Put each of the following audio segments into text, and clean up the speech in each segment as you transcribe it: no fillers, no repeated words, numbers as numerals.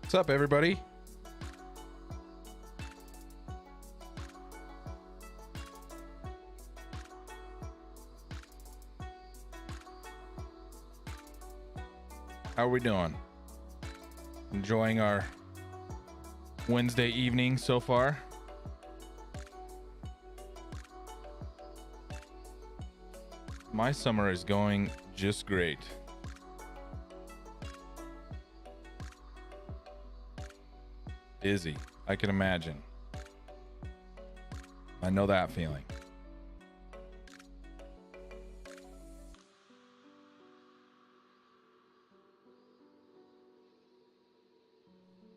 What's up, everybody? How are we doing? Enjoying our Wednesday evening so far? My summer is going just great. Busy, I can imagine. I know that feeling.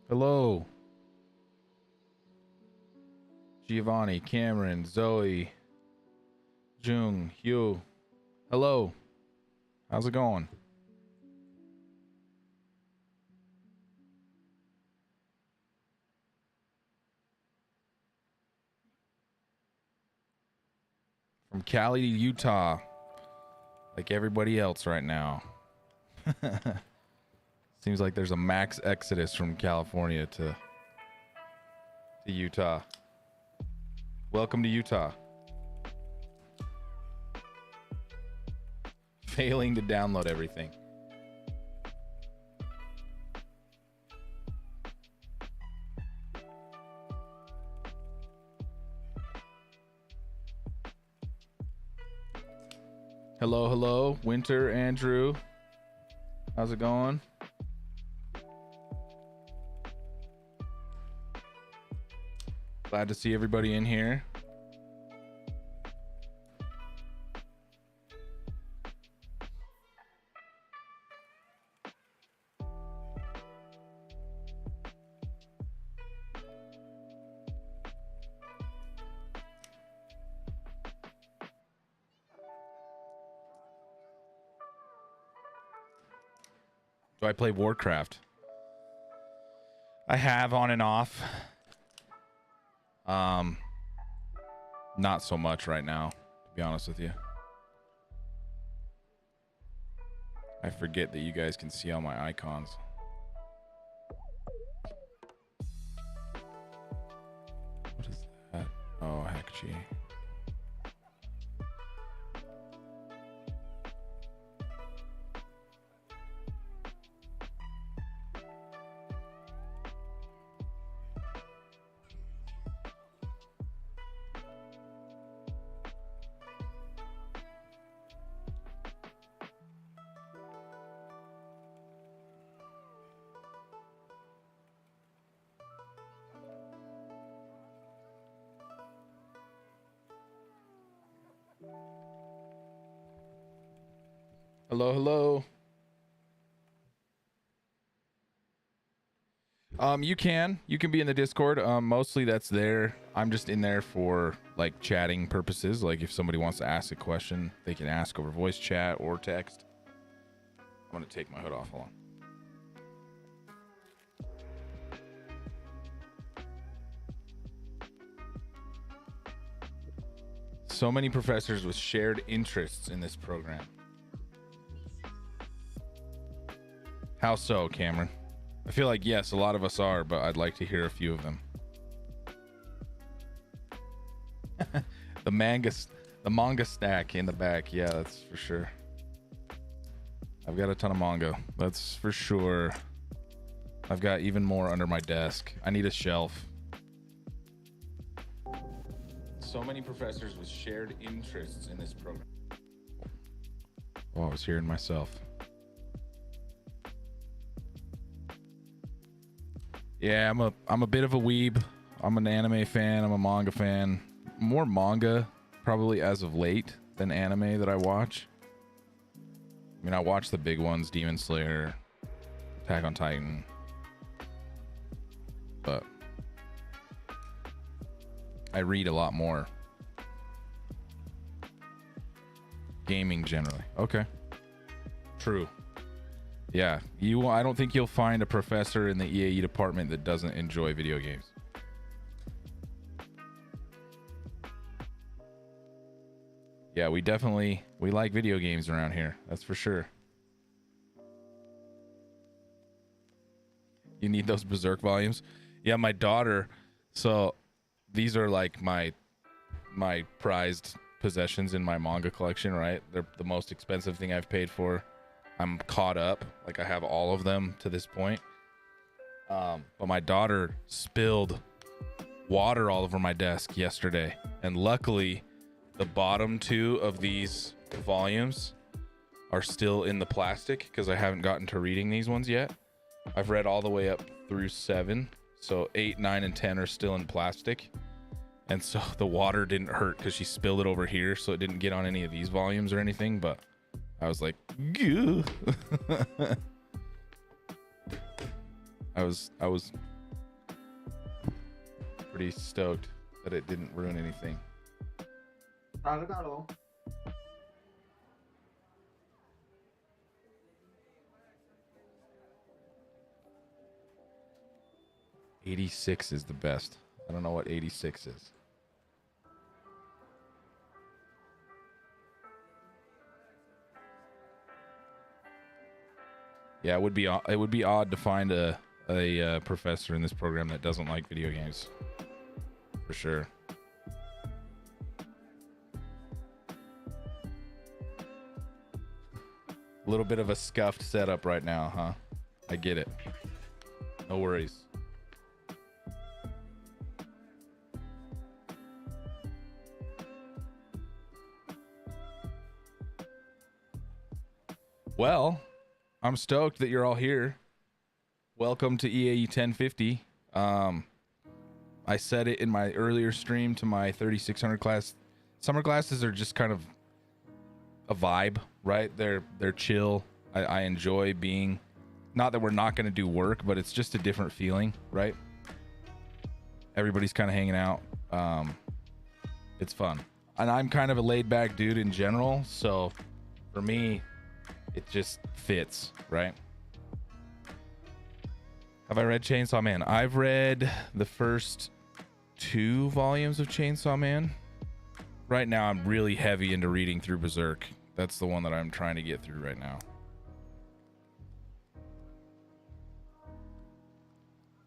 Hello. Giovanni, Cameron, Zoe, Jung, Hugh. Hello. How's it going? From Cali to Utah, like everybody else right now. Seems like there's a max exodus from California to Utah. Welcome to Utah. Failing to download everything. Hello, Winter, Andrew. How's it going? Glad to see everybody in here. Do I play Warcraft? I have on and off. Not so much right now, to be honest with you. I forget that you guys can see all my icons. What is that? Oh, heck gee. Hello. You can be in the Discord. Mostly that's there. I'm just in there for like chatting purposes. Like if somebody wants to ask a question, they can ask over voice chat or text. I'm gonna take my hood off. Hold on. So many professors with shared interests in this program. How so, Cameron? I feel like, yes, a lot of us are, but I'd like to hear a few of them. The manga stack in the back. Yeah, that's for sure. I've got a ton of manga. That's for sure. I've got even more under my desk. I need a shelf. So many professors with shared interests in this program. Oh, I was hearing myself. Yeah, I'm a bit of a weeb. I'm an anime fan. I'm a manga fan. More manga, probably as of late, than anime that I watch. I mean, I watch the big ones: Demon Slayer, Attack on Titan. But I read a lot more. Gaming generally. Okay. True. Yeah, I don't think you'll find a professor in the EAE department that doesn't enjoy video games. Yeah, we like video games around here. That's for sure. You need those Berserk volumes. Yeah, my daughter. So these are like my prized possessions in my manga collection, right? They're the most expensive thing I've paid for. I'm caught up. Like, I have all of them to this point. But my daughter spilled water all over my desk yesterday. And luckily, the bottom two of these volumes are still in the plastic because I haven't gotten to reading these ones yet. I've read all the way up through 7. So 8, 9, and 10 are still in plastic. And so the water didn't hurt because she spilled it over here. So it didn't get on any of these volumes or anything. But I was like, goo. I was pretty stoked that it didn't ruin anything. Claro. 86 is the best. I don't know what 86 is. Yeah, it would be odd to find a professor in this program that doesn't like video games. For sure. A little bit of a scuffed setup right now, huh? I get it. No worries. Well, I'm stoked that you're all here. Welcome to EAE 1050. I said it in my earlier stream to my 3600 class. Summer classes are just kind of a vibe, right? They're chill. I enjoy being, not that we're not going to do work, but it's just a different feeling, right? Everybody's kind of hanging out. It's fun. And I'm kind of a laid back dude in general. So for me, it just fits, right? Have I read Chainsaw Man? I've read the first 2 volumes of Chainsaw Man. Right now, I'm really heavy into reading through Berserk. That's the one that I'm trying to get through right now.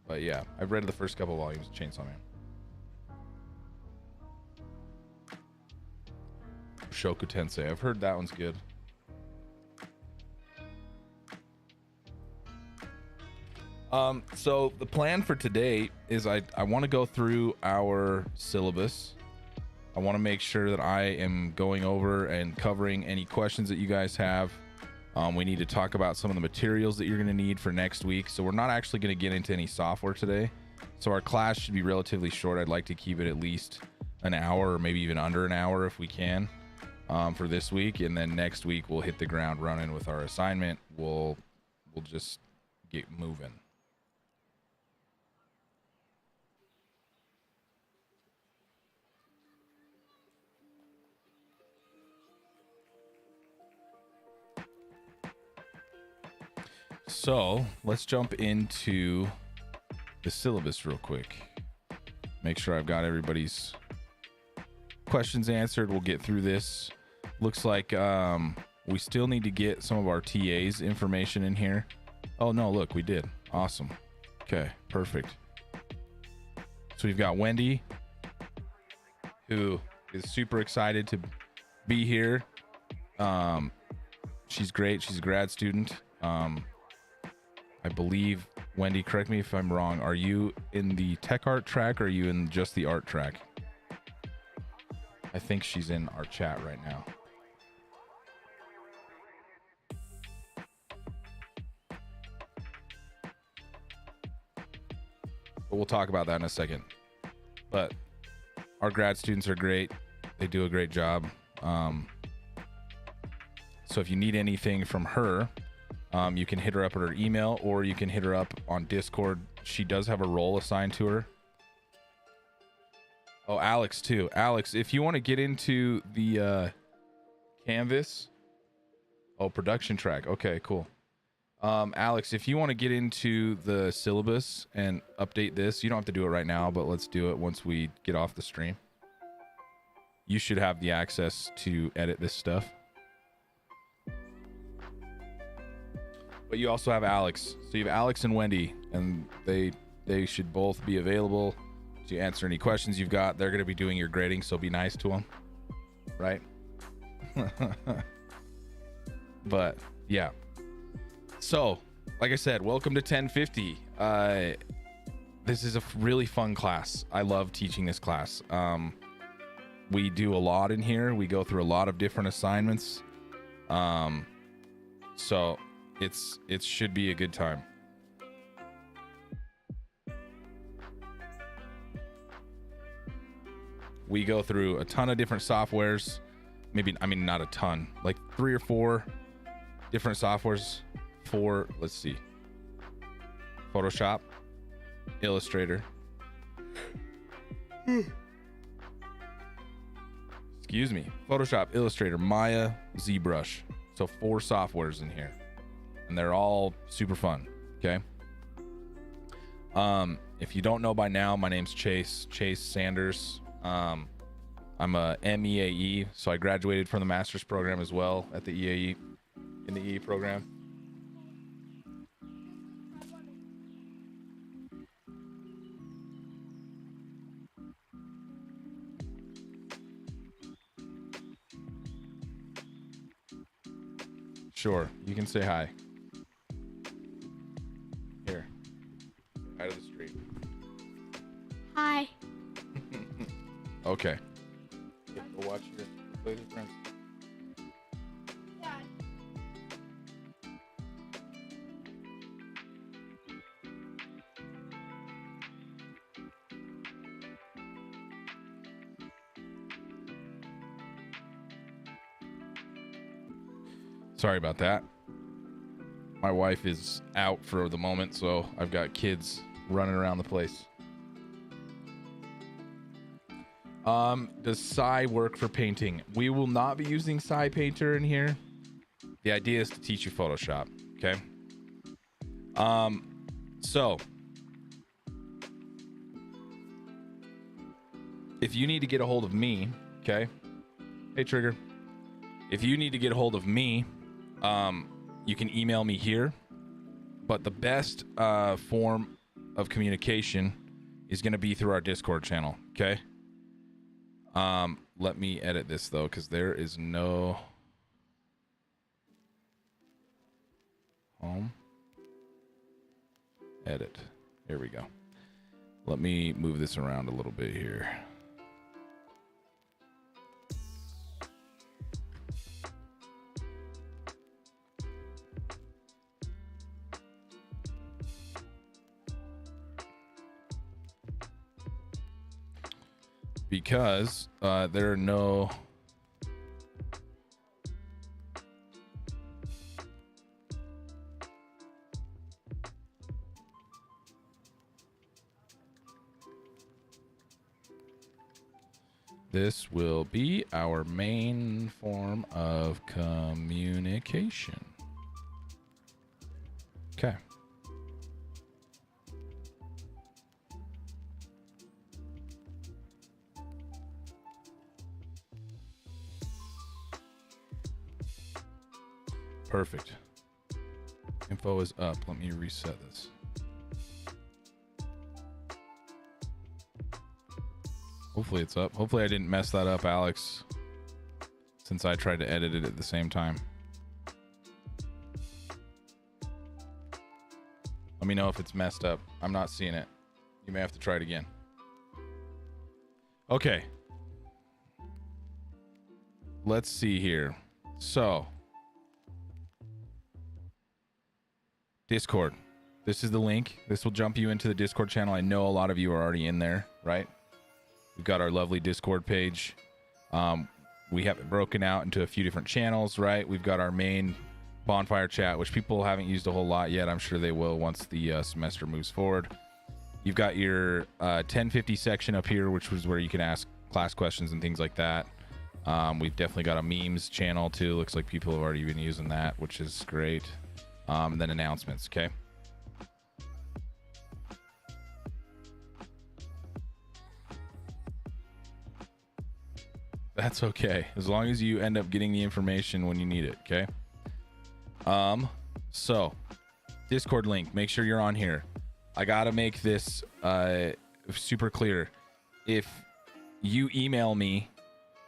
But yeah, I've read the first couple volumes of Chainsaw Man. Shoku Tensei. I've heard that one's good. So the plan for today is I want to go through our syllabus. I want to make sure that I am going over and covering any questions that you guys have. We need to talk about some of the materials that you're going to need for next week. So we're not actually going to get into any software today. So our class should be relatively short. I'd like to keep it at least an hour or maybe even under an hour if we can, for this week. And then next week we'll hit the ground running with our assignment. We'll just get moving. So let's jump into the syllabus real quick. Make sure I've got everybody's questions answered. We'll get through this. Looks like we still need to get some of our TA's information in here. Oh no, look, we did. Awesome. Okay, perfect. So we've got Wendy, who is super excited to be here. She's great. She's a grad student. I believe, Wendy, correct me if I'm wrong, are you in the tech art track or are you in just the art track? I think she's in our chat right now. But we'll talk about that in a second. But our grad students are great. They do a great job. So if you need anything from her, you can hit her up at her email, or you can hit her up on Discord. She does have a role assigned to her. Oh, Alex too. Alex, if you want to get into the Canvas. Oh, production track. Okay, cool. Alex, if you want to get into the syllabus and update this, you don't have to do it right now, but let's do it once we get off the stream. You should have the access to edit this stuff. But you also have Alex. So you have Alex and Wendy, and they should both be available to answer any questions you've got. They're going to be doing your grading, so be nice to them. Right? But yeah. So, like I said, welcome to 1050. This is a really fun class. I love teaching this class. We do a lot in here. We go through a lot of different assignments. So it should be a good time. We go through a ton of different softwares. Maybe, I mean, not a ton, like 3 or 4 different softwares for, let's see, Photoshop, Illustrator, excuse me, Photoshop, Illustrator, Maya, ZBrush. So 4 softwares in here, and they're all super fun. Okay. If you don't know by now, my name's Chase Sanders. I'm a MEAE, so I graduated from the master's program as well at the EAE, in the EE program. Sure, you can say hi. Here, out of the street. Hi. Okay. Go watch your play with friends. Sorry about that. My wife is out for the moment, so I've got kids running around the place. Does Psy work for painting? We will not be using Psy Painter in here. The idea is to teach you Photoshop, okay? So if you need to get a hold of me, okay? Hey, Trigger. If you need to get a hold of me, you can email me here, but the best form of communication is going to be through our Discord channel, okay? Let me edit this though, because there is no home. Edit. Here we go. Let me move this around a little bit here. Because there are no this will be our main form of communication. Okay. Perfect. Info is up. Let me reset this. Hopefully it's up. Hopefully I didn't mess that up, Alex, since I tried to edit it at the same time. Let me know if it's messed up. I'm not seeing it. You may have to try it again. Okay. Let's see here. So, Discord. This is the link. This will jump you into the Discord channel. I know a lot of you are already in there, right? We've got our lovely Discord page. We have it broken out into a few different channels, right? We've got our main bonfire chat, which people haven't used a whole lot yet. I'm sure they will once the semester moves forward. You've got your 1050 section up here, which was where you can ask class questions and things like that. We've definitely got a memes channel too. Looks like people have already been using that, which is great. And then announcements, okay? That's okay, as long as you end up getting the information when you need it, okay? So Discord link. Make sure you're on here. I gotta make this super clear. If you email me,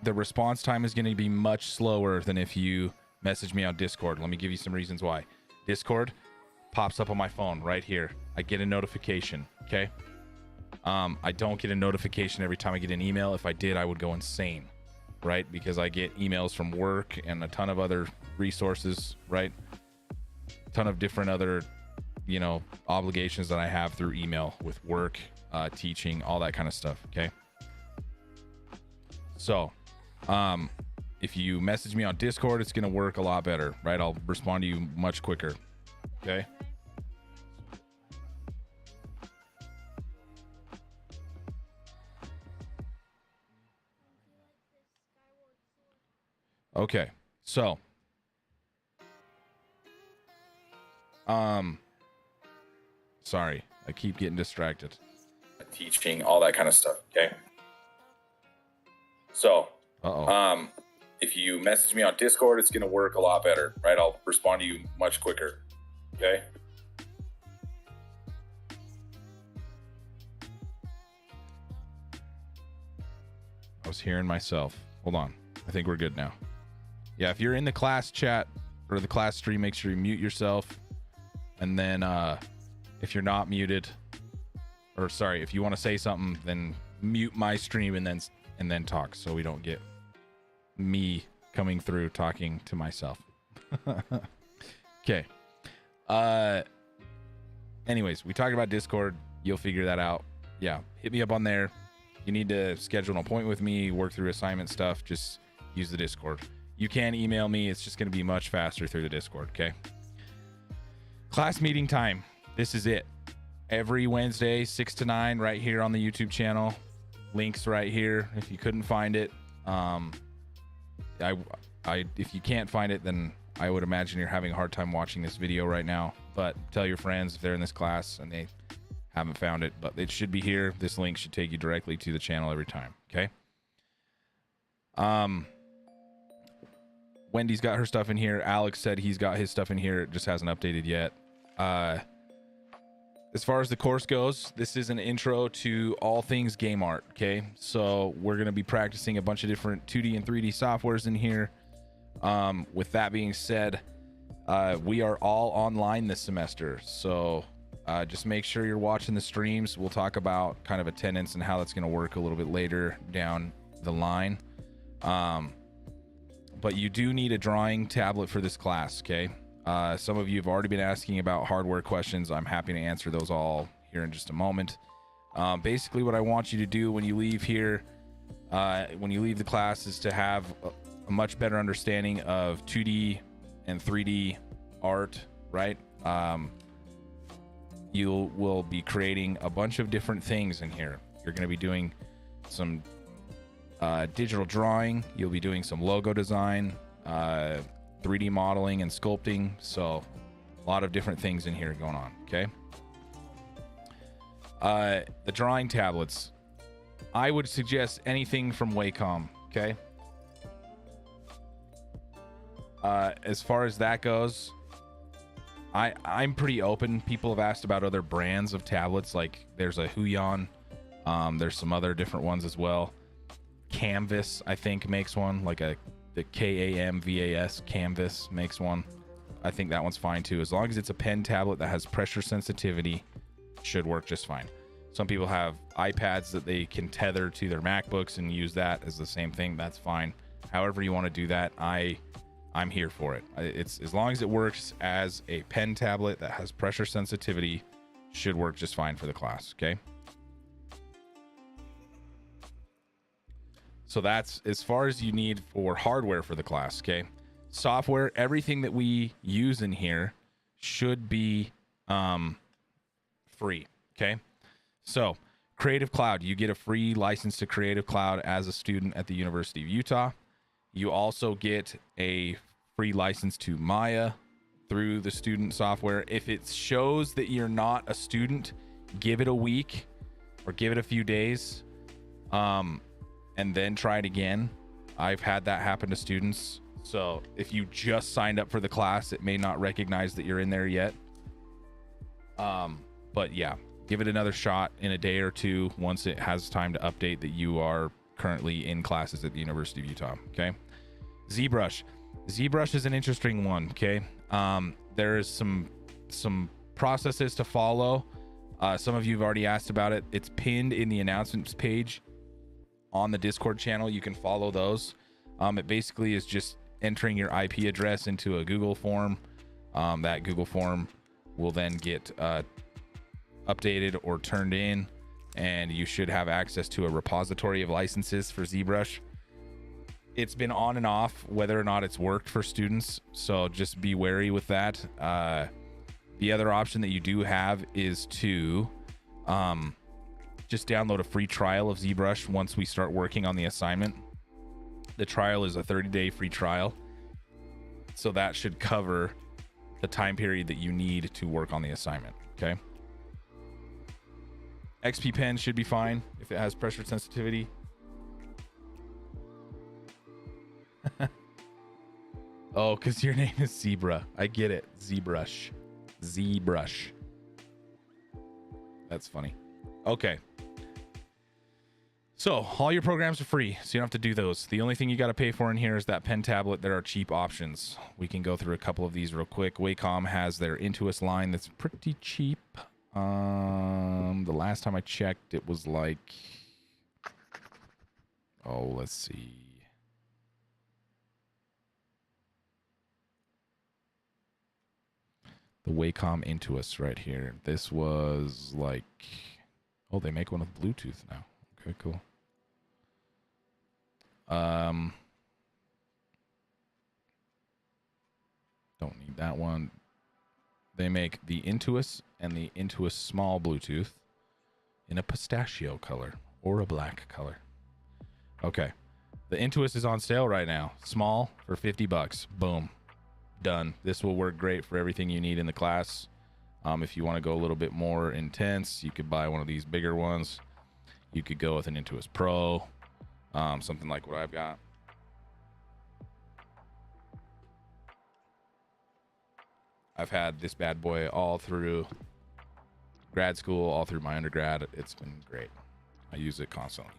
the response time is going to be much slower than if you message me on Discord. Let me give you some reasons why. Discord pops up on my phone right here. I get a notification. Okay. I don't get a notification every time I get an email. If I did, I would go insane, right? Because I get emails from work and a ton of other resources, right? A ton of different other, obligations that I have through email with work, teaching, all that kind of stuff. Okay. So, if you message me on Discord, it's going to work a lot better, right? I'll respond to you much quicker. Okay. Okay. So, sorry, I keep getting distracted. Teaching, all that kind of stuff. Okay. So, if you message me on Discord, it's going to work a lot better, right? I'll respond to you much quicker. Okay. I was hearing myself. Hold on. I think we're good now. Yeah, if you're in the class chat or the class stream, make sure you mute yourself. And then if you're not muted, or sorry, if you want to say something, then mute my stream and then talk, so we don't get me coming through talking to myself. Okay. Anyways, we talked about Discord. You'll figure that out. Yeah, hit me up on there. You need to schedule an appointment with me, work through assignment stuff, just use the Discord. You can email me. It's just going to be much faster through the Discord, okay? Class meeting time. This is it. Every Wednesday, 6 to 9, right here on the YouTube channel. Links right here. If you couldn't find it, if you can't find it, then I would imagine you're having a hard time watching this video right now. But tell your friends if they're in this class and they haven't found it. But it should be here. This link should take you directly to the channel every time, okay? Wendy's got her stuff in here. Alex said he's got his stuff in here. It just hasn't updated yet. As far as the course goes, this is an intro to all things game art, okay? So we're going to be practicing a bunch of different 2D and 3D softwares in here. With that being said, we are all online this semester. So just make sure you're watching the streams. We'll talk about kind of attendance and how that's going to work a little bit later down the line. But you do need a drawing tablet for this class, okay? Some of you have already been asking about hardware questions. I'm happy to answer those all here in just a moment. Basically, what I want you to do when you leave here, when you leave the class, is to have a much better understanding of 2D and 3D art, right? You will be creating a bunch of different things in here. You're going to be doing some digital drawing. You'll be doing some logo design, 3D modeling and sculpting. So a lot of different things in here going on. Okay. The drawing tablets, I would suggest anything from Wacom. Okay. As far as that goes, I'm pretty open. People have asked about other brands of tablets. Like there's a Huion. There's some other different ones as well. Canvas, I think, makes one, like the Canvas. Canvas makes one. I think that one's fine too. As long as it's a pen tablet that has pressure sensitivity, should work just fine. Some people have iPads that they can tether to their MacBooks and use that as the same thing. That's fine. However you want to do that, I'm here for it. It's as long as it works as a pen tablet that has pressure sensitivity, should work just fine for the class. Okay. So that's as far as you need for hardware for the class, okay? Software, everything that we use in here should be free, okay? So Creative Cloud, you get a free license to Creative Cloud as a student at the University of Utah. You also get a free license to Maya through the student software. If it shows that you're not a student, give it a week or give it a few days. And then try it again. I've had that happen to students. So if you just signed up for the class, it may not recognize that you're in there yet. But yeah, give it another shot in a day or two once it has time to update that you are currently in classes at the University of Utah. Okay. ZBrush is an interesting one. Okay. There's some processes to follow. Some of you have already asked about it. It's pinned in the announcements page on the Discord channel. You can follow those. It basically is just entering your IP address into a Google form. That Google form will then get updated or turned in, and you should have access to a repository of licenses for ZBrush. It's been on and off whether or not it's worked for students, so just be wary with that. The other option that you do have is to just download a free trial of ZBrush once we start working on the assignment. The trial is a 30-day free trial, so that should cover the time period that you need to work on the assignment. Okay. XP Pen should be fine if it has pressure sensitivity. Oh, because your name is Zebra. I get it. ZBrush. That's funny. Okay. So all your programs are free, so you don't have to do those. The only thing you got to pay for in here is that pen tablet. There are cheap options. We can go through a couple of these real quick. Wacom has their Intuos line that's pretty cheap. The last time I checked, it was like, oh, let's see. The Wacom Intuos right here. This was like, oh, they make one with Bluetooth now. Okay, cool. Don't need that one. They make the Intuos and the Intuos Small Bluetooth in a pistachio color or a black color. Okay. The Intuos is on sale right now. Small for $50. Boom. Done. This will work great for everything you need in the class. If you want to go a little bit more intense, you could buy one of these bigger ones. You could go with an Intuos Pro, something like what I've got. I've had this bad boy all through grad school, all through my undergrad. It's been great. I use it constantly.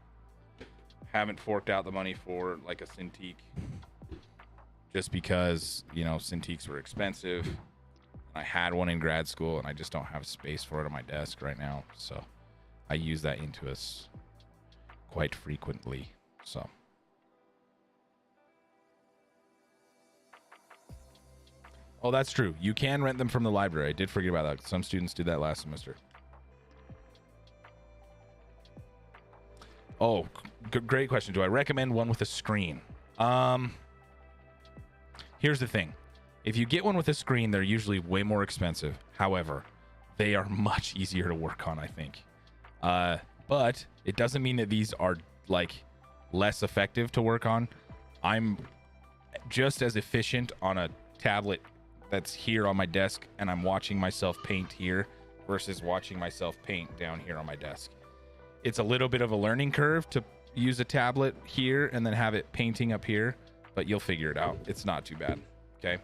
Haven't forked out the money for like a Cintiq just because, you know, Cintiqs were expensive. I had one in grad school and I just don't have space for it on my desk right now. So I use that Intuos quite frequently. So oh, that's true. You can rent them from the library. I did forget about that. Some students did that last semester. Oh, great question. Do I recommend one with a screen? Here's the thing. If you get one with a screen, they're usually way more expensive. However, they are much easier to work on, I think. But it doesn't mean that these are like less effective to work on. I'm just as efficient on a tablet that's here on my desk and I'm watching myself paint here versus watching myself paint down here on my desk. It's a little bit of a learning curve to use a tablet here and then have it painting up here, but you'll figure it out. It's not too bad. Okay.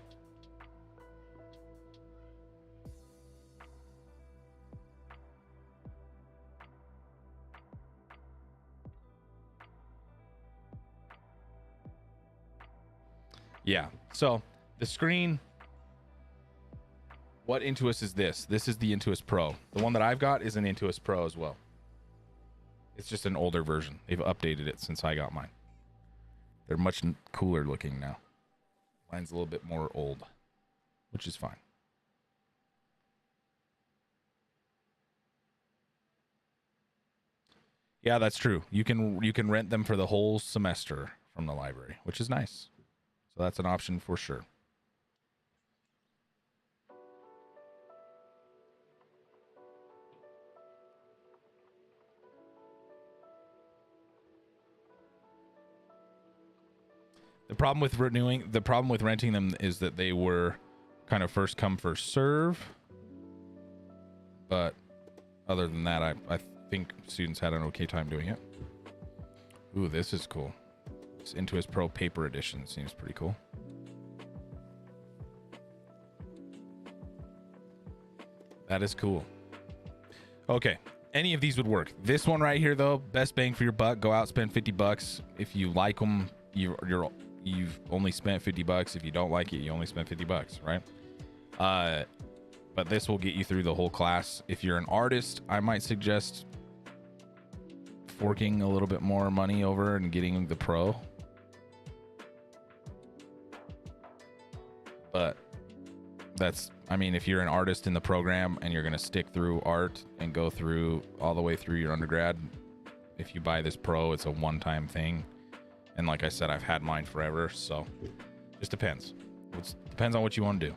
Yeah. So the screen, what Intuos is this? This is the Intuos Pro. The one that I've got is an Intuos Pro as well. It's just an older version. They've updated it since I got mine. They're much cooler looking now. Mine's a little bit more old, which is fine. Yeah, that's true. You can rent them for the whole semester from the library, which is nice. So that's an option for sure. The problem with renting them is that they were kind of first come, first serve. But other than that, I think students had an okay time doing it. Ooh, this is cool. This Intuos Pro Paper Edition seems pretty cool. That is cool. Okay. Any of these would work. This one right here, though, best bang for your buck. Go out, spend $50. If you like them, you've only spent $50. If you don't like it, you only spent $50, right? But this will get you through the whole class. If you're an artist, I might suggest forking a little bit more money over and getting the pro. But that's, I mean, if you're an artist in the program and you're going to stick through art and go through all the way through your undergrad, if you buy this pro, it's a one-time thing. And like I said, I've had mine forever, so just depends. It depends on what you want to do.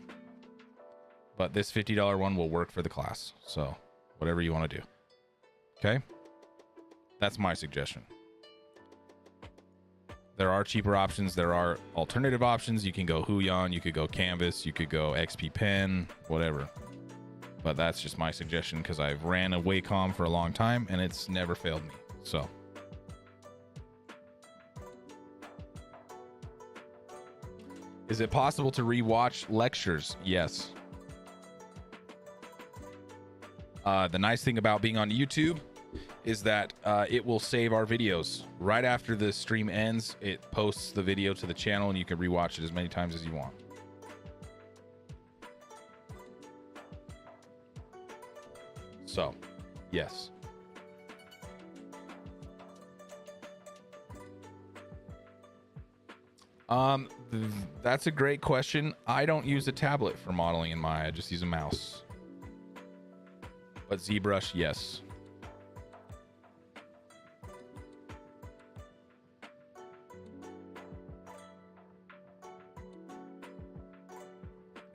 But this $50 one will work for the class, so whatever you want to do. Okay? That's my suggestion. There are cheaper options. There are alternative options. You can go Huion, you could go Canvas, you could go XP Pen, whatever. But that's just my suggestion because I've ran a Wacom for a long time and it's never failed me. So. Is it possible to rewatch lectures? Yes. The nice thing about being on YouTube is that it will save our videos. Right after the stream ends, it posts the video to the channel and you can rewatch it as many times as you want. So, yes. That's a great question. I don't use a tablet for modeling in Maya. I just use a mouse. But ZBrush, yes.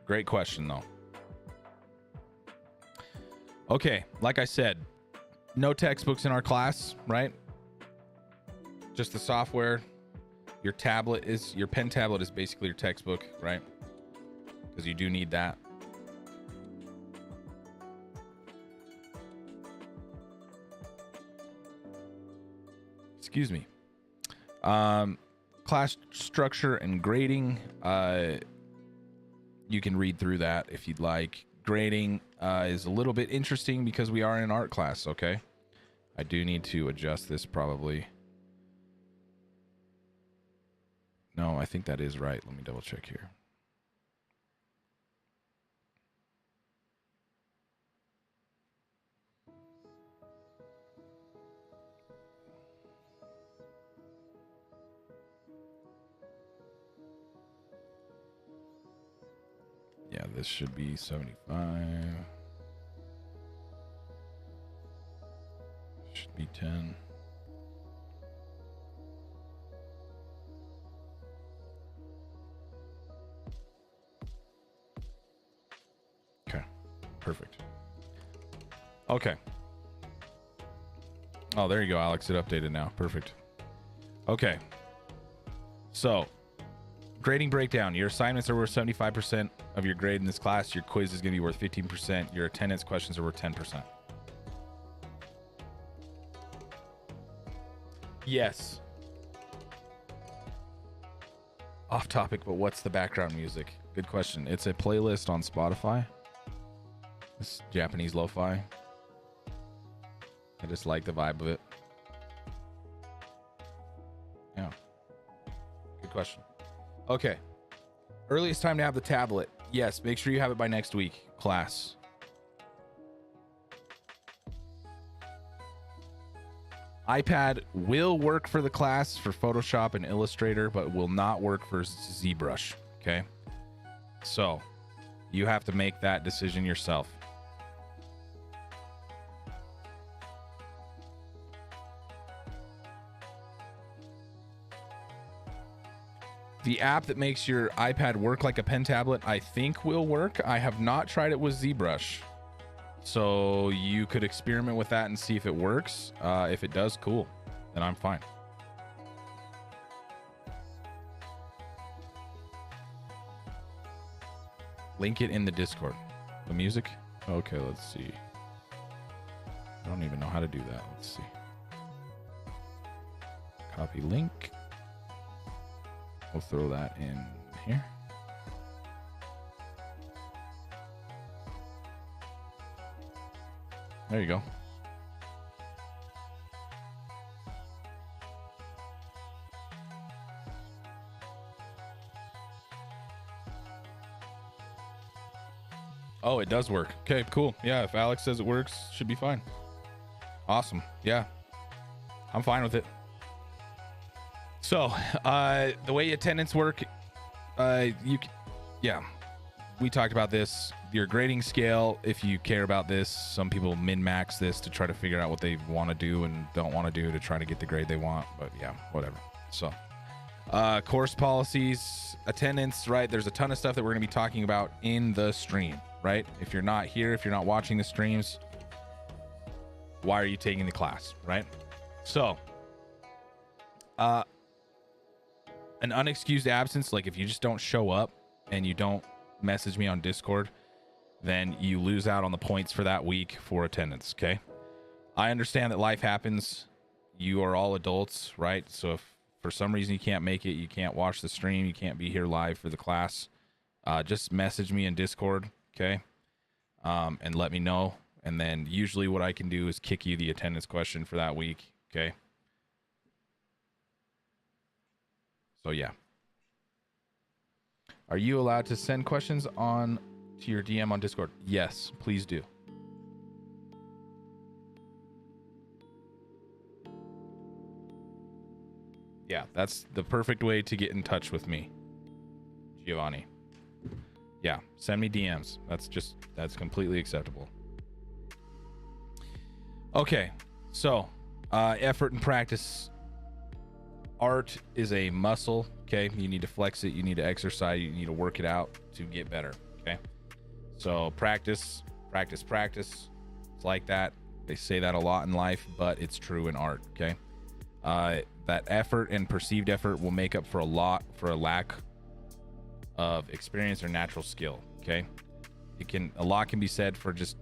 Great question, though. Okay, like I said, no textbooks in our class, right? Just the software. Your tablet is, your pen tablet is basically your textbook, right? Because you do need that. Excuse me. Class structure and grading. You can read through that if you'd like. Grading is a little bit interesting because we are in an art class, okay? I do need to adjust this probably. No, I think that is right. Let me double check here. Yeah, this should be 75. Should be 10. Okay, perfect. Okay. Oh, there you go, Alex. It updated now. Perfect. Okay. So, grading breakdown. Your assignments are worth 75% of your grade in this class. Your quiz is going to be worth 15%. Your attendance questions are worth 10%. Yes. Off topic, but what's the background music? Good question. It's a playlist on Spotify. It's Japanese lo-fi. I just like the vibe of it. Yeah. Good question. Okay. Earliest time to have the tablet. Yes, make sure you have it by next week, class. iPad will work for the class for Photoshop and Illustrator, but will not work for ZBrush, okay? So, you have to make that decision yourself. The app that makes your iPad work like a pen tablet, I think will work. I have not tried it with ZBrush. So you could experiment with that and see if it works. If it does, cool. Then I'm fine. Link it in the Discord. The music? Okay, let's see. I don't even know how to do that. Let's see. Copy link. We'll throw that in here. There you go. Oh, it does work. Okay, cool. Yeah, if Alex says it works, should be fine. Awesome. Yeah, I'm fine with it. So, the way attendance work, yeah, we talked about this. Your grading scale, if you care about this, some people min-max this to try to figure out what they want to do and don't want to do to try to get the grade they want. But yeah, whatever. So, course policies, attendance, right? There's a ton of stuff that we're going to be talking about in the stream, right? If you're not here, if you're not watching the streams, why are you taking the class, right? So, an unexcused absence, like if you just don't show up and you don't message me on Discord, then you lose out on the points for that week for attendance, okay? I understand that life happens. You are all adults, right? So if for some reason you can't make it, you can't watch the stream, you can't be here live for the class, just message me in Discord, okay? And let me know. And then usually what I can do is kick you the attendance question for that week, okay? So yeah. Are you allowed to send questions on to your DM on Discord? Yes, please do. Yeah, that's the perfect way to get in touch with me, Giovanni. Yeah, send me DMs. That's completely acceptable. Okay, so effort and practice. Art is a muscle, okay? You need to flex it, you need to exercise, you need to work it out to get better, okay? So practice. It's like that. They say that a lot in life, but it's true in art, okay? That effort and perceived effort will make up for a lack of experience or natural skill, okay? A lot can be said for just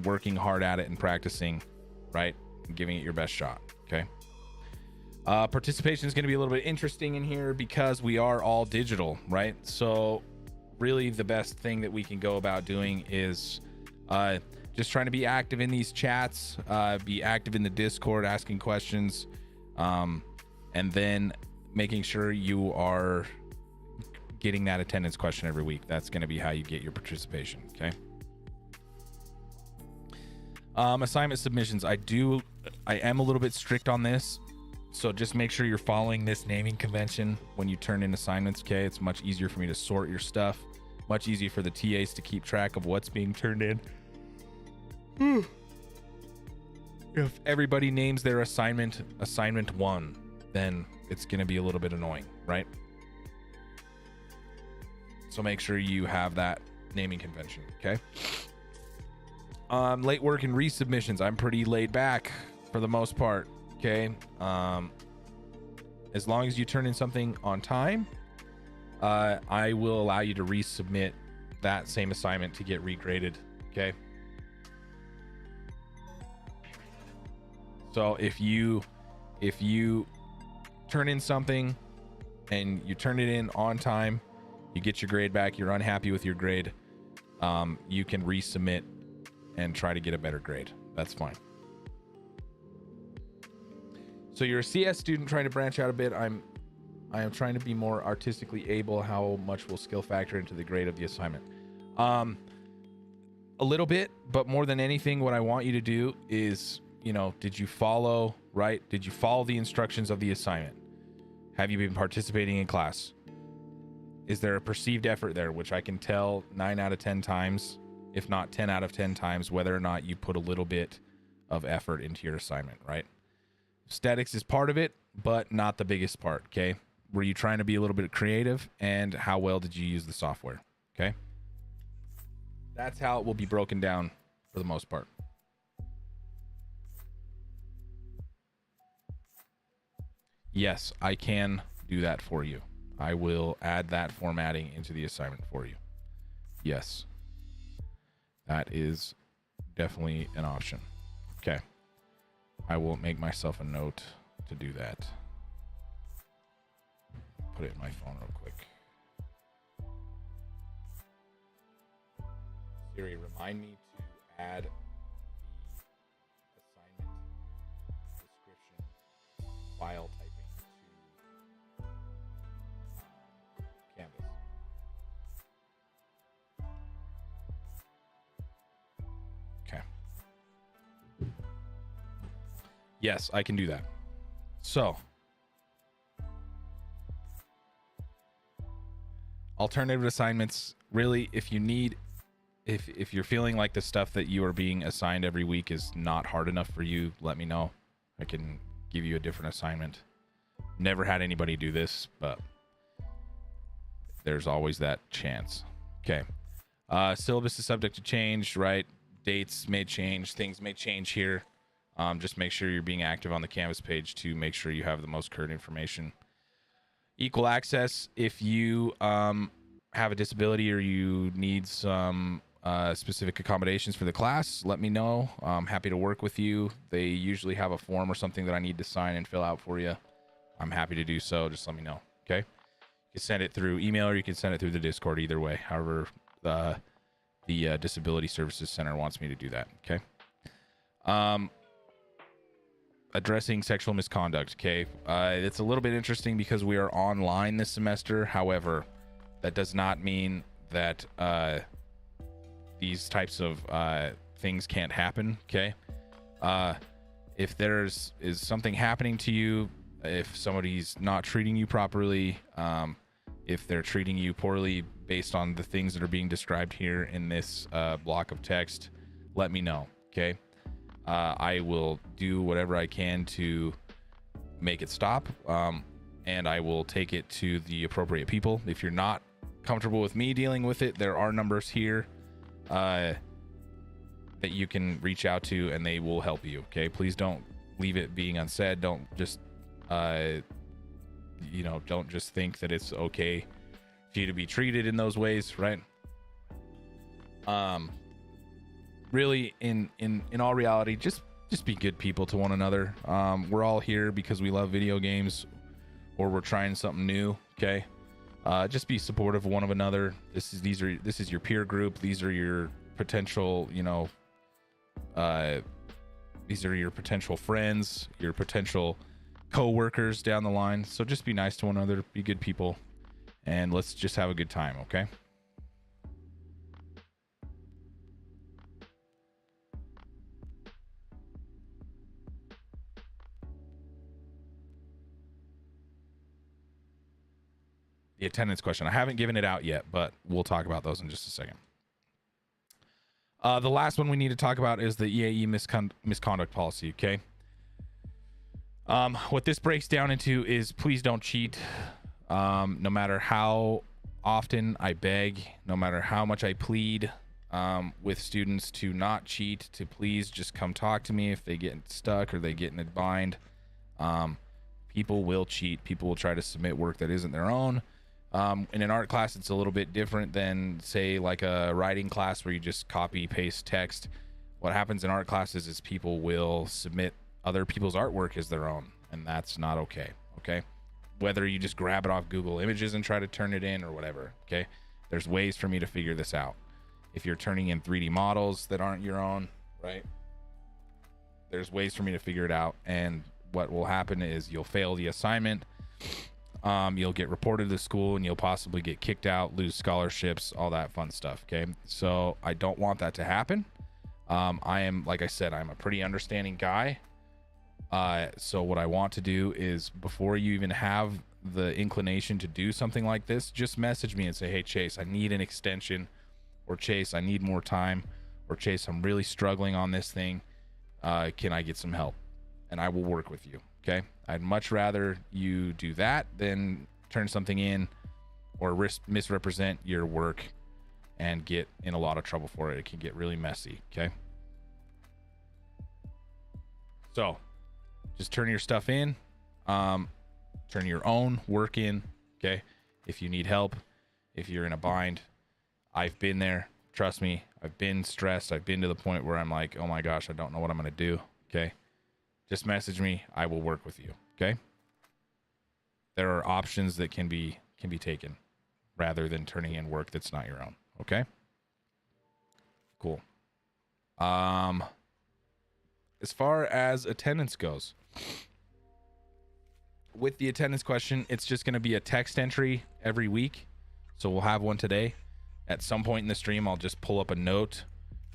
working hard at it and practicing, right? And giving it your best shot, okay? Participation is going to be a little bit interesting in here because we are all digital, right? So really the best thing that we can go about doing is just trying to be active in these chats, be active in the Discord, asking questions, and then making sure you are getting that attendance question every week. That's going to be how you get your participation, okay? Assignment submissions. I am a little bit strict on this. So just make sure you're following this naming convention when you turn in assignments, okay? It's much easier for me to sort your stuff. Much easier for the TAs to keep track of what's being turned in. If everybody names their assignment 1, then it's going to be a little bit annoying, right? So make sure you have that naming convention, okay? Late work and resubmissions. I'm pretty laid back for the most part. Okay, as long as you turn in something on time, I will allow you to resubmit that same assignment to get regraded, okay? So if you turn in something and you turn it in on time, you get your grade back, you're unhappy with your grade, you can resubmit and try to get a better grade. That's fine. So you're a CS student trying to branch out a bit. I am trying to be more artistically able. How much will skill factor into the grade of the assignment? A little bit, but more than anything, what I want you to do is, did you follow, right? Did you follow the instructions of the assignment? Have you been participating in class? Is there a perceived effort there, which I can tell 9 out of 10 times, if not 10 out of 10 times, whether or not you put a little bit of effort into your assignment, right? Aesthetics is part of it, but not the biggest part, okay? Were you trying to be a little bit creative, and how well did you use the software, okay? That's how it will be broken down for the most part. Yes, I can do that for you. I will add that formatting into the assignment for you. Yes. That is definitely an option. Okay. I will make myself a note to do that. Put it in my phone real quick. Siri, remind me to add file typing to Canvas. Okay. Yes, I can do that. So, alternative assignments, really, if you need, if you're feeling like the stuff that you are being assigned every week is not hard enough for you, let me know. I can give you a different assignment. Never had anybody do this, but there's always that chance. Okay. Syllabus is subject to change, right? Dates may change, things may change here. Just make sure you're being active on the Canvas page to make sure you have the most current information. Equal access, if you have a disability or you need some specific accommodations for the class, let me know. I'm happy to work with you. They usually have a form or something that I need to sign and fill out for you. I'm happy to do so. Just let me know, okay? You can send it through email or you can send it through the Discord, either way. However, the Disability Services Center wants me to do that, okay? Addressing sexual misconduct, okay? It's a little bit interesting because we are online this semester. However, that does not mean that these types of things can't happen, okay? If is something happening to you, if somebody's not treating you properly, if they're treating you poorly based on the things that are being described here in this block of text, let me know, okay? I will do whatever I can to make it stop, and I will take it to the appropriate people. If you're not comfortable with me dealing with it, there are numbers here that you can reach out to, and they will help you, okay? Please don't leave it being unsaid. Don't just don't just think that it's okay for you to be treated in those ways, right? Really, in all reality, just be good people to one another. We're all here because we love video games, or we're trying something new, okay? Just be supportive of one of another. This is your peer group. These are your potential, these are your potential friends, your potential co-workers down the line. So just be nice to one another, be good people, and let's just have a good time, okay? The attendance question, I haven't given it out yet, but we'll talk about those in just a second. The last one we need to talk about is the EAE misconduct policy, okay? What this breaks down into is please don't cheat. No matter how often I beg, no matter how much I plead with students to not cheat, to please just come talk to me if they get stuck or they get in a bind. People will cheat. People will try to submit work that isn't their own. In an art class, it's a little bit different than, say, like a writing class where you just copy paste text. What happens in art classes is people will submit other people's artwork as their own, and that's not okay. Whether you just grab it off Google Images and try to turn it in or whatever, okay? There's ways for me to figure this out. If you're turning in 3D models that aren't your own, right? There's ways for me to figure it out, and what will happen is you'll fail the assignment. You'll get reported to school, and you'll possibly get kicked out, lose scholarships, all that fun stuff, okay? So I don't want that to happen. I am, like I said, I'm a pretty understanding guy. So what I want to do is, before you even have the inclination to do something like this, just message me and say, hey, Chase, I need an extension, or Chase, I need more time, or Chase, I'm really struggling on this thing. Can I get some help? And I will work with you, okay? I'd much rather you do that than turn something in or misrepresent your work and get in a lot of trouble for it. It can get really messy, okay? So just turn your stuff in, turn your own work in, okay? If you need help, if you're in a bind, I've been there. Trust me, I've been stressed. I've been to the point where I'm like, oh my gosh, I don't know what I'm going to do, okay? Just message me. I will work with you, okay? There are options that can be taken rather than turning in work that's not your own, okay? Cool. As far as attendance goes, with the attendance question, it's just going to be a text entry every week. So we'll have one today. At some point in the stream, I'll just pull up a note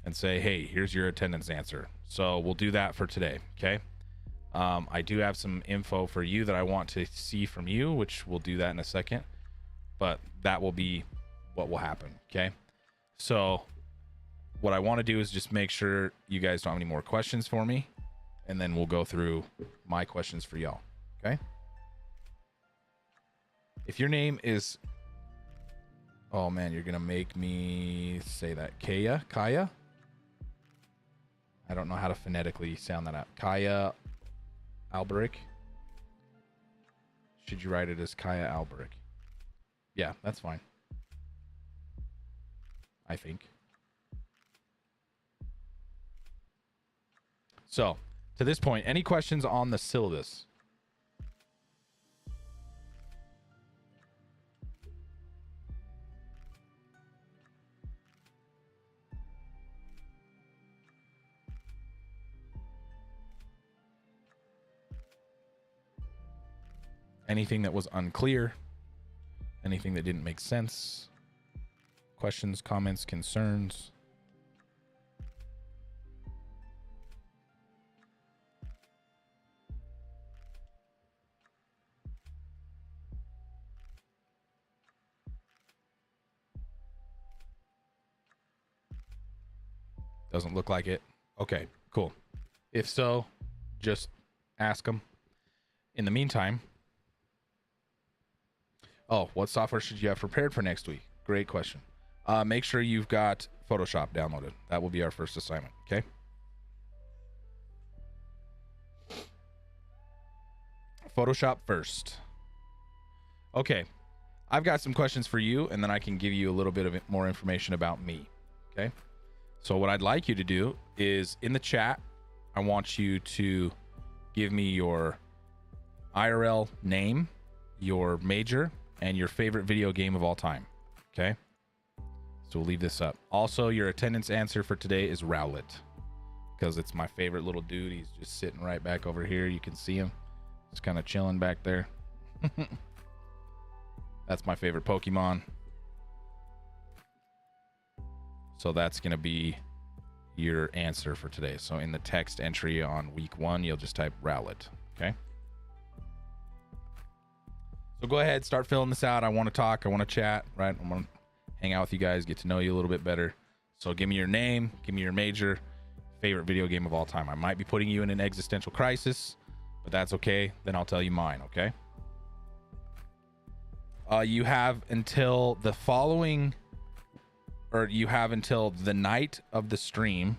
and say, hey, here's your attendance answer. So we'll do that for today, okay? I do have some info for you that I want to see from you, which we'll do that in a second. But that will be what will happen, okay? So what I want to do is just make sure you guys don't have any more questions for me, and then we'll go through my questions for y'all, okay? If your name is... Oh, man, you're going to make me say that. Kaya? I don't know how to phonetically sound that out. Kaya Alberic. Should you write it as Kaya Alberic? Yeah, that's fine. I think. So, to this point, any questions on the syllabus? Anything that was unclear? Anything that didn't make sense? Questions, comments, concerns? Doesn't look like it. Okay, cool. If so, just ask them. In the meantime, what software should you have prepared for next week? Great question. Make sure you've got Photoshop downloaded. That will be our first assignment, okay? Photoshop first. Okay, I've got some questions for you, and then I can give you a little bit of more information about me, okay? So what I'd like you to do is, in the chat, I want you to give me your IRL name, your major, and your favorite video game of all time, okay? So we'll leave this up. Also, your attendance answer for today is Rowlet, because it's my favorite little dude. He's just sitting right back over here. You can see him. Just kind of chilling back there. That's my favorite Pokemon. So that's going to be your answer for today. So in the text entry on week 1, you'll just type Rowlet, okay? So go ahead, start filling this out. I want to talk. I want to chat, right? I want to hang out with you guys, get to know you a little bit better. So give me your name, give me your major, favorite video game of all time. I might be putting you in an existential crisis, but that's okay. Then I'll tell you mine, okay? You have until the following, or you have until the night of the stream,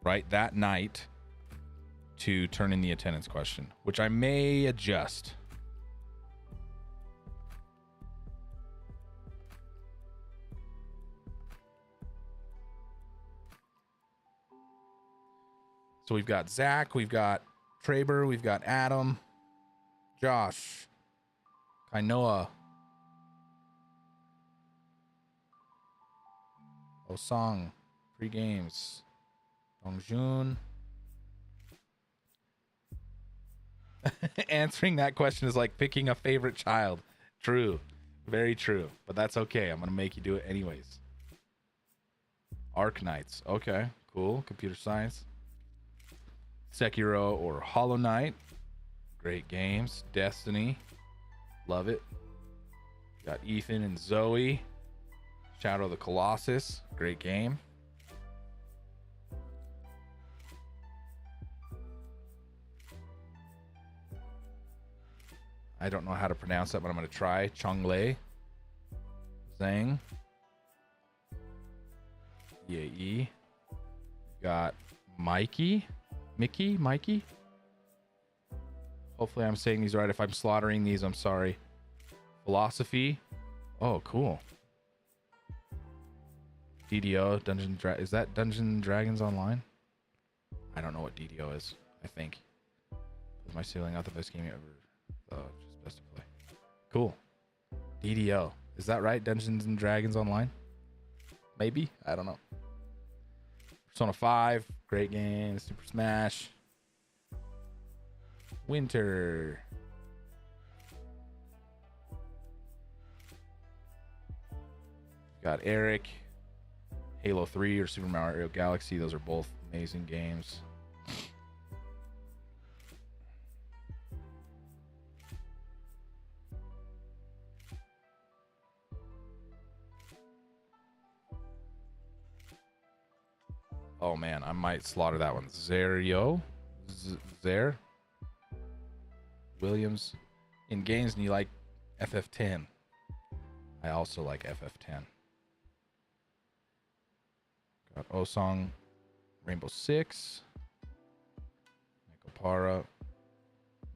right? That night to turn in the attendance question, which I may adjust. So we've got Zach, we've got Traber, we've got Adam, Josh, Kainoa, Osang, Free Games, Dongjun. Answering that question is like picking a favorite child. True. Very true. But that's okay. I'm going to make you do it anyways. Arc Knights. Okay, cool. Computer science. Sekiro or Hollow Knight. Great games. Destiny. Love it. Got Ethan and Zoe. Shadow of the Colossus. Great game. I don't know how to pronounce that, but I'm going to try. Chonglei. Zhang. Ye. Got Mikey. Mikey? Hopefully I'm saying these right. If I'm slaughtering these, I'm sorry. Philosophy. Oh, cool. DDO, is that Dungeons and Dragons Online? I don't know what DDO is, I think. Is my ceiling not the best game you ever... Oh, just best to play. Cool. DDO. Is that right? Dungeons and Dragons Online? Maybe? I don't know. Persona 5. Great game. Super Smash. Winter. Got Eric, Halo 3 or Super Mario Galaxy. Those are both amazing games. Oh man, I might slaughter that one. Zerio? Zer? Williams. In games, and you like FF10. I also like FF10. Got Osong, Rainbow Six. Michael Para.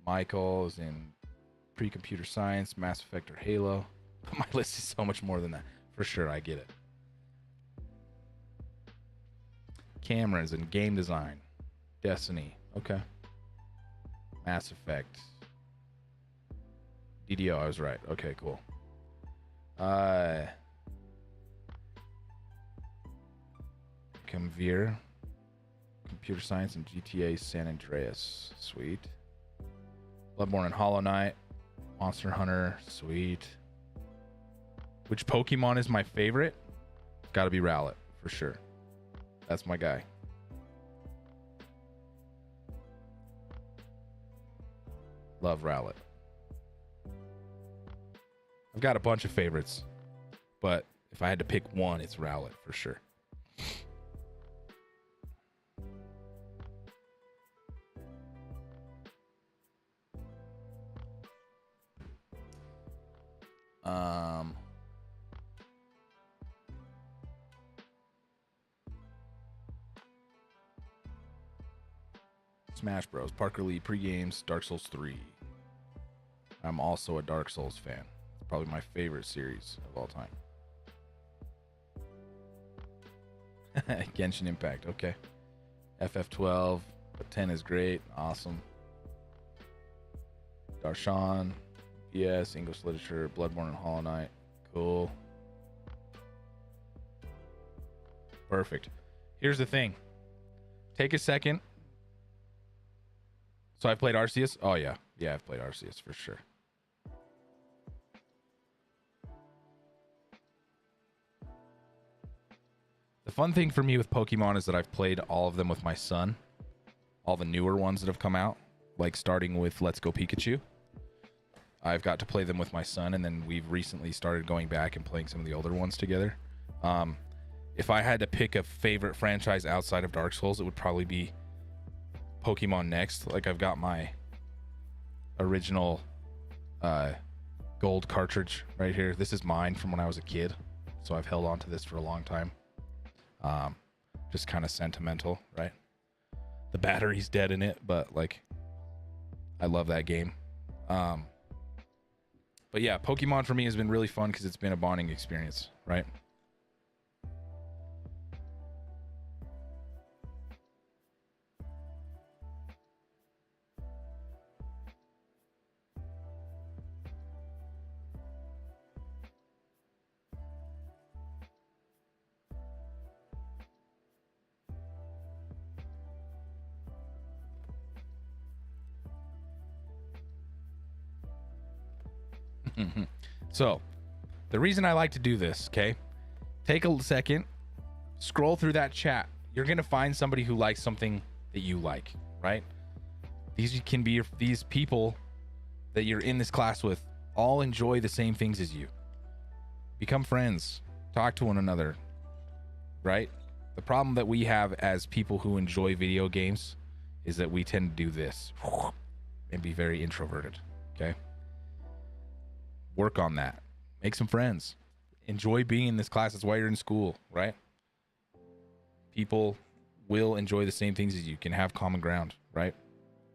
Michael is in pre-computer science, Mass Effect, or Halo. My list is so much more than that. For sure, I get it. Cameron's in game design. Destiny. Okay. Mass Effect. DDO, I was right. Okay, cool. Conveer. Computer science and GTA San Andreas. Sweet. Bloodborne and Hollow Knight. Monster Hunter. Sweet. Which Pokemon is my favorite? Gotta be Rowlet, for sure. That's my guy. Love Rowlet. I've got a bunch of favorites, but if I had to pick one, it's Rowlet for sure. Smash Bros. Parker Lee pre-games, Dark Souls 3. I'm also a Dark Souls fan. It's probably my favorite series of all time. Genshin Impact, okay. FF12, but 10 is great, awesome. Darshan, PS, English Literature, Bloodborne and Hollow Knight, cool. Perfect. Here's the thing. Take a second. So I've played Arceus? Oh, yeah. Yeah, I've played Arceus for sure. The fun thing for me with Pokemon is that I've played all of them with my son. All the newer ones that have come out. Like starting with Let's Go Pikachu. I've got to play them with my son, and then we've recently started going back and playing some of the older ones together. If I had to pick a favorite franchise outside of Dark Souls, it would probably be Pokemon next. Like, I've got my original gold cartridge right here. This is mine from when I was a kid, so I've held on to this for a long time. Just kind of sentimental, right? The battery's dead in it, but like, I love that game. But yeah, Pokemon for me has been really fun because it's been a bonding experience, right? So, the reason I like to do this, okay? Take a second, scroll through that chat. You're going to find somebody who likes something that you like, right? These can be these people that you're in this class with all enjoy the same things as you. Become friends, talk to one another, right? The problem that we have as people who enjoy video games is that we tend to do this and be very introverted, okay? Work on that. Make some friends. Enjoy being in this class. That's why you're in school, right? People will enjoy the same things as you. Can have common ground, right?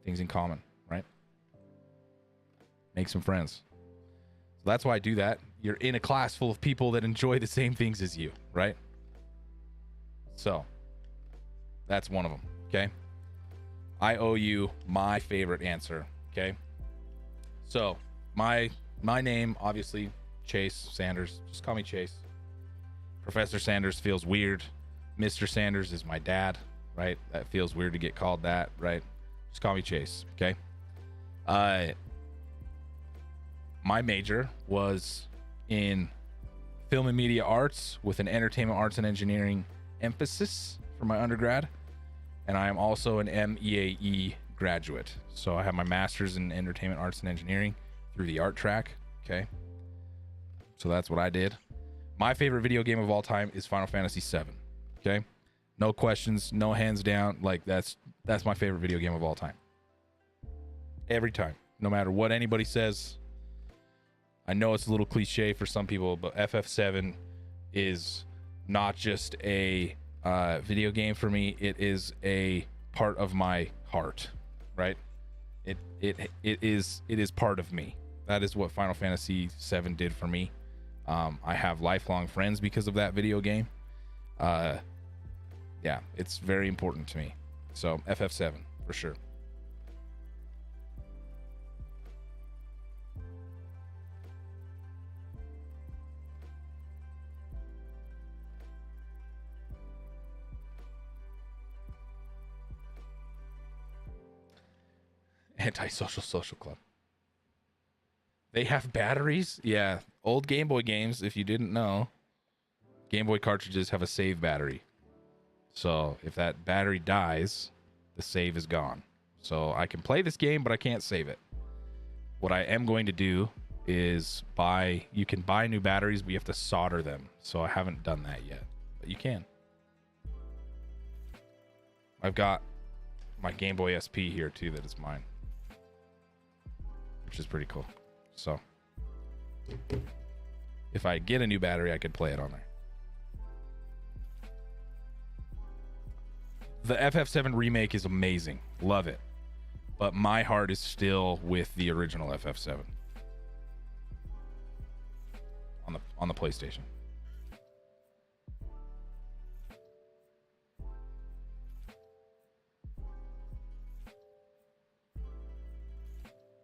Things in common, right? Make some friends. So that's why I do that. You're in a class full of people that enjoy the same things as you, right? So that's one of them, okay? I owe you my favorite answer, okay? So my name, obviously, Chase Sanders. Just call me Chase. Professor Sanders feels weird. Mr. Sanders is my dad, right? That feels weird to get called that, right? Just call me Chase, okay? My major was in film and media arts with an entertainment arts and engineering emphasis for my undergrad. And I am also an MEAE graduate. So I have my master's in entertainment arts and engineering through the art track. Okay. So that's what I did. My favorite video game of all time is Final Fantasy VII. Okay. No questions, no hands down. Like that's my favorite video game of all time. Every time, no matter what anybody says. I know it's a little cliche for some people, but FF7 is not just a video game for me. It is a part of my heart, right? It is part of me. That is what Final Fantasy VII did for me. I have lifelong friends because of that video game. Yeah, it's very important to me. So FF7 for sure. Antisocial Social Club. They have batteries? Yeah. Old Game Boy games, if you didn't know, Game Boy cartridges have a save battery. So if that battery dies, the save is gone. So I can play this game, but I can't save it. What I am going to do is you can buy new batteries, but you have to solder them. So I haven't done that yet, but you can. I've got my Game Boy SP here too, that is mine, which is pretty cool. So if I get a new battery, I could play it on there. The FF7 remake is amazing. Love it. But my heart is still with the original FF7 on the PlayStation.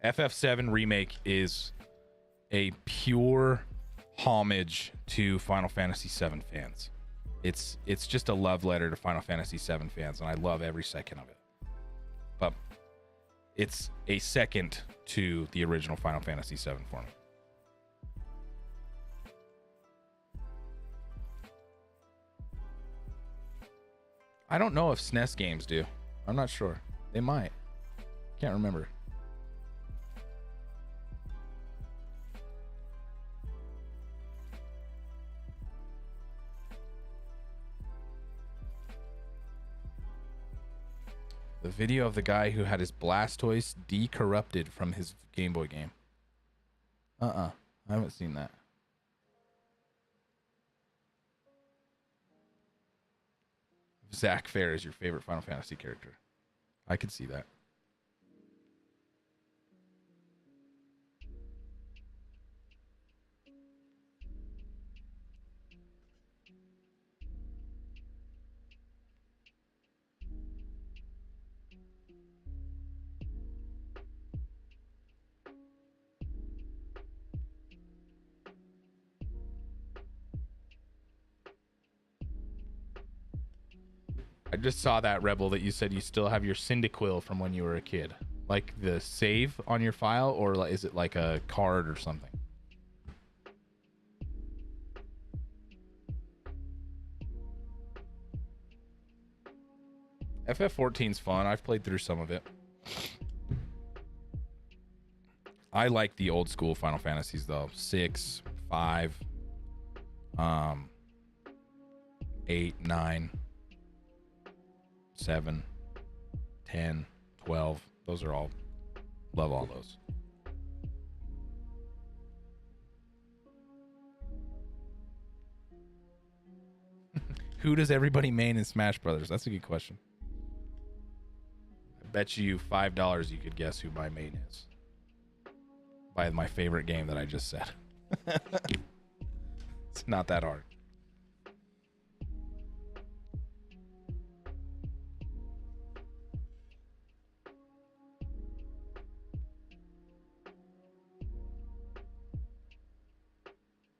FF7 remake is a pure homage to Final Fantasy VII fans. It's just a love letter to Final Fantasy VII fans, and I love every second of it. But it's a second to the original Final Fantasy VII for me. I don't know if SNES games do. I'm not sure. They might. Can't remember. The video of the guy who had his Blastoise decorrupted from his Game Boy game. I haven't seen that. Zack Fair is your favorite Final Fantasy character. I could see that. I just saw that, Rebel, that you said you still have your Cyndaquil from when you were a kid. Like the save on your file, or is it like a card or something? FF14's fun. I've played through some of it. I like the old school Final Fantasies though. 6, 5, 8, 9, 7, 10, 12. Those are all, love all those. Who does everybody main in Smash Brothers? That's a good question. I bet you $5 you could guess who my main is. By my favorite game that I just said. It's not that hard.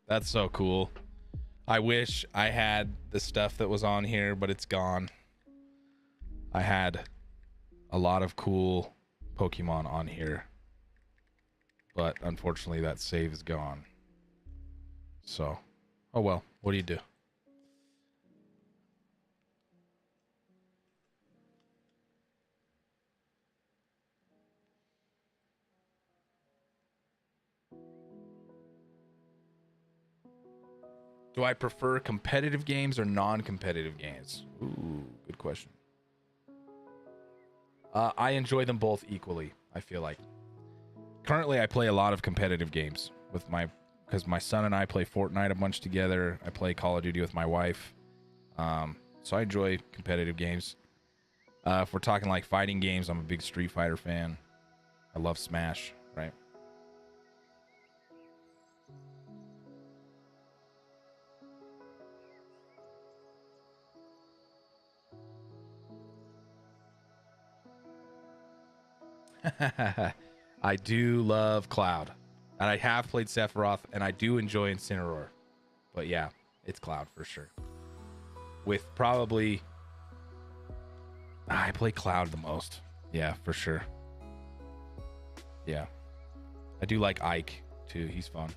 That's so cool. I wish I had the stuff that was on here, but it's gone. I had a lot of cool Pokemon on here, but unfortunately that save is gone. So Oh, well. What do you do? Do I prefer competitive games or non-competitive games? Ooh, good question. I enjoy them both equally, I feel like. Currently, I play a lot of competitive games with because my son and I play Fortnite a bunch together. I play Call of Duty with my wife. So I enjoy competitive games. If we're talking like fighting games, I'm a big Street Fighter fan. I love Smash, right? I do love Cloud. And I have played Sephiroth, and I do enjoy Incineroar. But yeah, it's Cloud for sure. With probably... I play Cloud the most. Yeah, for sure. Yeah. I do like Ike, too. He's fun.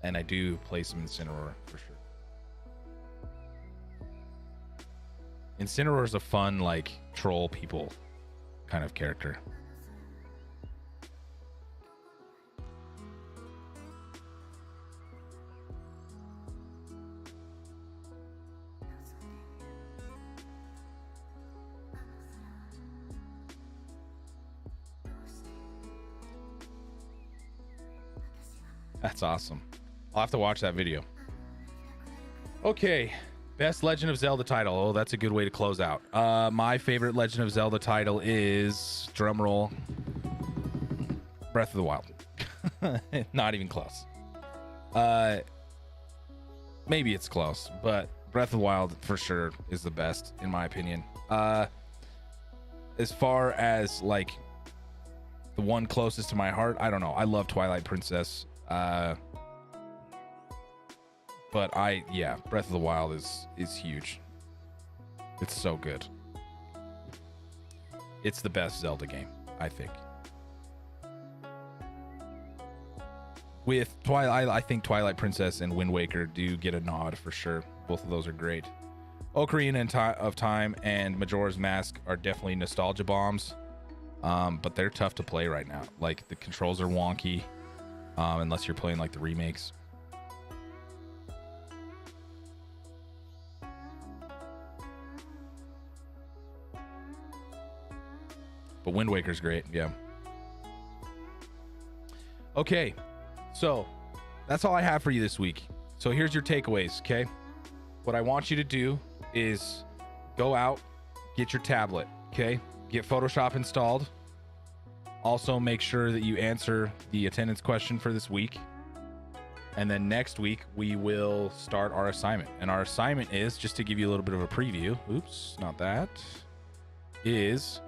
And I do play some Incineroar, for sure. Incineroar is a fun, like, troll people kind of character. That's awesome. I'll have to watch that video. Okay. Best Legend of Zelda title. Oh, that's a good way to close out. My favorite Legend of Zelda title is, drumroll, Breath of the Wild. Not even close. Maybe it's close, but Breath of the Wild for sure is the best, in my opinion. As far as, like, the one closest to my heart, I don't know. I love Twilight Princess. But Breath of the Wild is huge. It's so good. It's the best Zelda game, I think. With Twilight, I think Twilight Princess and Wind Waker do get a nod for sure. Both of those are great. Ocarina of Time and Majora's Mask are definitely nostalgia bombs. But they're tough to play right now. Like, the controls are wonky, unless you're playing like the remakes. But Wind Waker's great, yeah. Okay, so that's all I have for you this week. So here's your takeaways, okay? What I want you to do is go out, get your tablet, okay? Get Photoshop installed. Also, make sure that you answer the attendance question for this week. And then next week, we will start our assignment. And our assignment is, just to give you a little bit of a preview, oops, not that, is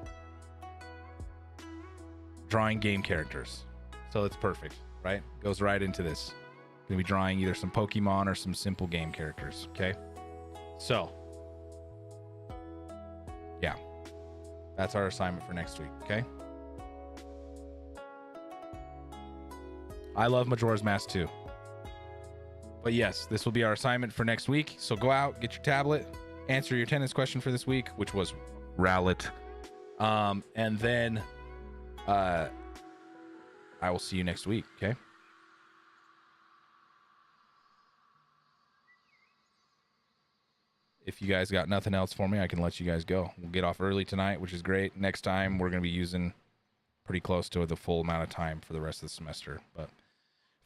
drawing game characters. So it's perfect, right? Goes right into this. Gonna be drawing either some Pokemon or some simple game characters, okay? So, yeah. That's our assignment for next week, okay? I love Majora's Mask too. But yes, this will be our assignment for next week. So go out, get your tablet, answer your attendance question for this week, which was Rowlet. And then I will see you next week, okay? If you guys got nothing else for me, I can let you guys go. We'll get off early tonight, which is great. Next time, we're going to be using pretty close to the full amount of time for the rest of the semester. But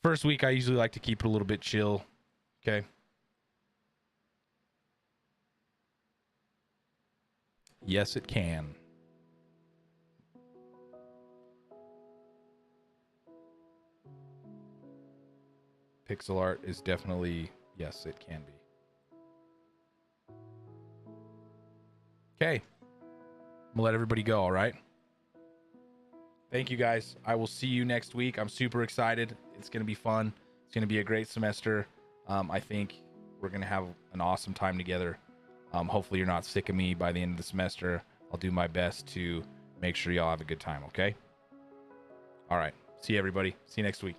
first week, I usually like to keep it a little bit chill, okay? Yes, it can. Pixel art is definitely, yes, it can be. Okay. I'm gonna let everybody go, all right? Thank you, guys. I will see you next week. I'm super excited. It's going to be fun. It's going to be a great semester. I think we're going to have an awesome time together. Hopefully you're not sick of me by the end of the semester. I'll do my best to make sure y'all have a good time, okay? All right. See you, everybody. See you next week.